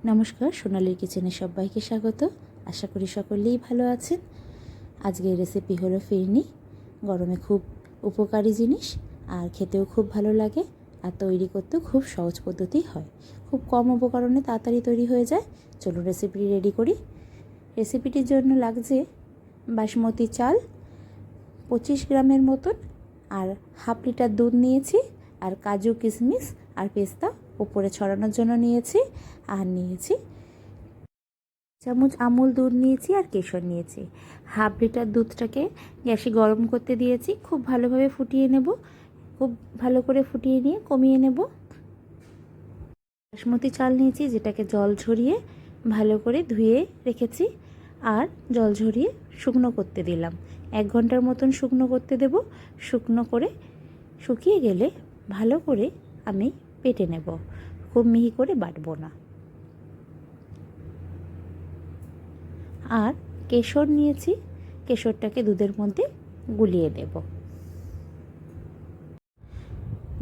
নমস্কার, সোনালীর কিচেনে সবাইকে স্বাগত। আশা করি সকলেই ভালো আছেন। আজকের রেসিপি হলো ফিরনি। গরমে খুব উপকারী জিনিস, আর খেতেও খুব ভালো লাগে, আর তৈরি করতেও খুব সহজ পদ্ধতি হয়। খুব কম উপকরণে তাড়াতাড়ি তৈরি হয়ে যায়। চলুন রেসিপিটি রেডি করি। রেসিপিটির জন্য লাগছে বাসমতি চাল 25 গ্রামের মতন, আর হাফ লিটার দুধ নিয়েছি, আর কাজু কিশমিশ আর পেস্তা উপরে ছড়ানোর জন্য নিয়েছি, আর নিয়েছি চামচ আমুল দুধ নিয়েছি, আর কেশর নিয়েছি। হাফ লিটার দুধটাকে গ্যাসে গরম করতে দিয়েছি, খুব ভালোভাবে ফুটিয়ে নেব। খুব ভালো করে ফুটিয়ে নিয়ে কমিয়ে নেব। বাসমতি চাল নিয়েছি, যেটাকে জল ঝরিয়ে ভালো করে ধুয়ে রেখেছি, আর জল ঝরিয়ে শুকনো করতে দিলাম। 1 ঘন্টার মতন শুকনো করতে দেব। শুকনো করে শুকিয়ে গেলে ভালো করে আমি বেটে নেব, খুব মিহি করে বাটবো না। আর কেশর নিয়েছি, কেশরটাকে দুধের মধ্যে গুলিয়ে দেব।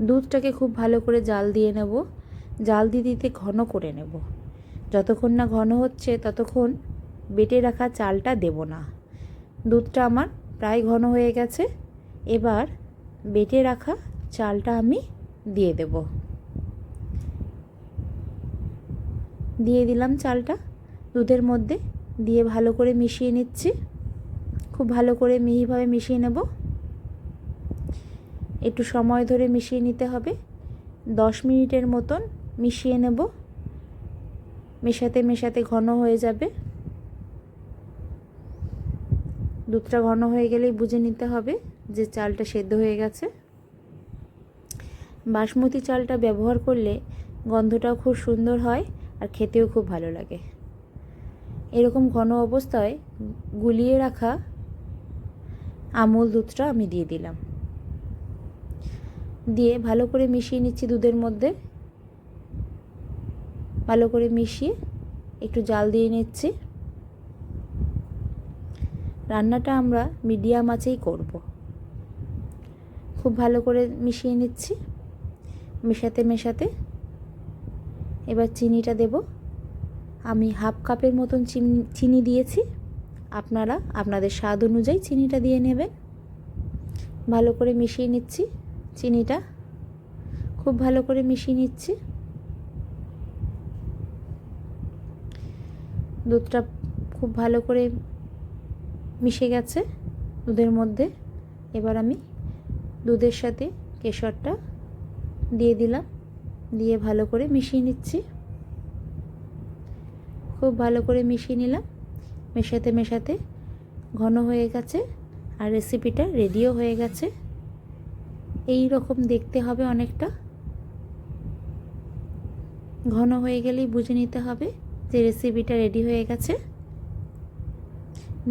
দুধটাকে খুব ভালো করে জাল দিয়ে নেব। জাল দিতে ঘন করে নেব। যতক্ষণ না ঘন হচ্ছে ততক্ষণ বেটে রাখা চালটা দেব না। দুধটা আমার প্রায় ঘন হয়ে গেছে। এবার বেটে রাখা চালটা আমি দিয়ে দেব। দিয়ে দিলাম চালটা দুধের মধ্যে, দিয়ে ভালো করে মিশিয়ে নিচ্ছি। খুব ভালো করে মিহিভাবে মিশিয়ে নেব। একটু সময় ধরে মিশিয়ে নিতে হবে। 10 মিনিটের মতন মিশিয়ে নেব। মেশাতে মেশাতে ঘন হয়ে যাবে। দুধটা ঘন হয়ে গেলেই বুঝে নিতে হবে যে চালটা সেদ্ধ হয়ে গেছে। বাসমতি চালটা ব্যবহার করলে গন্ধটাও খুব সুন্দর হয়, আর খেতেও খুব ভালো লাগে। এরকম ঘন অবস্থায় গুলিয়ে রাখা আমুল দুধটা আমি দিয়ে দিলাম। দিয়ে ভালো করে মিশিয়ে নিচ্ছি দুধের মধ্যে। ভালো করে মিশিয়ে একটু জাল দিয়ে নিচ্ছি। রান্নাটা আমরা মিডিয়াম আঁচেই করব। খুব ভালো করে মিশিয়ে নিচ্ছি। মেশাতে মেশাতে এবার চিনিটা দেব। আমি হাফ কাপের মতন চিনি দিয়েছি। আপনারা আপনাদের স্বাদ অনুযায়ী চিনিটা দিয়ে নেবেন। ভালো করে মিশিয়ে নিচ্ছি। চিনিটা খুব ভালো করে মিশিয়ে নিচ্ছি। দুধটা খুব ভালো করে মিশে গেছে দুধের মধ্যে। এবার আমি দুধের সাথে কেশরটা দিয়ে দিলাম, দিয়ে ভালো করে মিশিয়ে নিচ্ছি। খুব ভালো করে মিশিয়ে নিলাম। মেশাতে মেশাতে ঘন হয়ে গেছে, আর রেসিপিটা রেডিও হয়ে গেছে। এই রকম দেখতে হবে অনেকটা। ঘন হয়ে গেলেই বুঝে নিতে হবে যে রেসিপিটা রেডি হয়ে গেছে।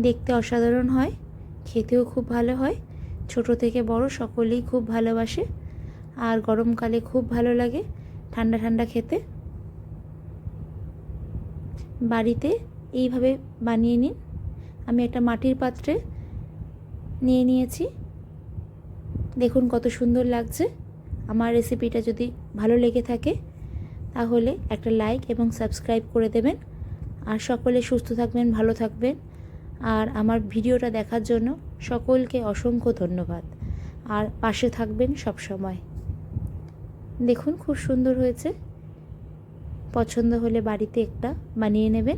দেখতে অসাধারণ হয়, খেতেও খুব ভালো হয়। ছোট থেকে বড় সকলেই খুব ভালোবাসে, আর গরমকালে খুব ভালো লাগে ঠান্ডা ঠান্ডা খেতে। বাড়িতে এইভাবে বানিয়ে নিন। আমি একটা মাটির পাত্রে নিয়ে নিয়েছি। দেখুন কত সুন্দর লাগছে। আমার রেসিপিটা যদি ভালো লেগে থাকে তাহলে একটা লাইক এবং সাবস্ক্রাইব করে দেবেন। আর সকলে সুস্থ থাকবেন, ভালো থাকবেন। আর আমার ভিডিওটা দেখার জন্য সকলকে অসংখ্য ধন্যবাদ। আর পাশে থাকবেন সব সময়। দেখুন খুব সুন্দর হয়েছে। পছন্দ হলে বাড়িতে একটা বানিয়ে নেবেন।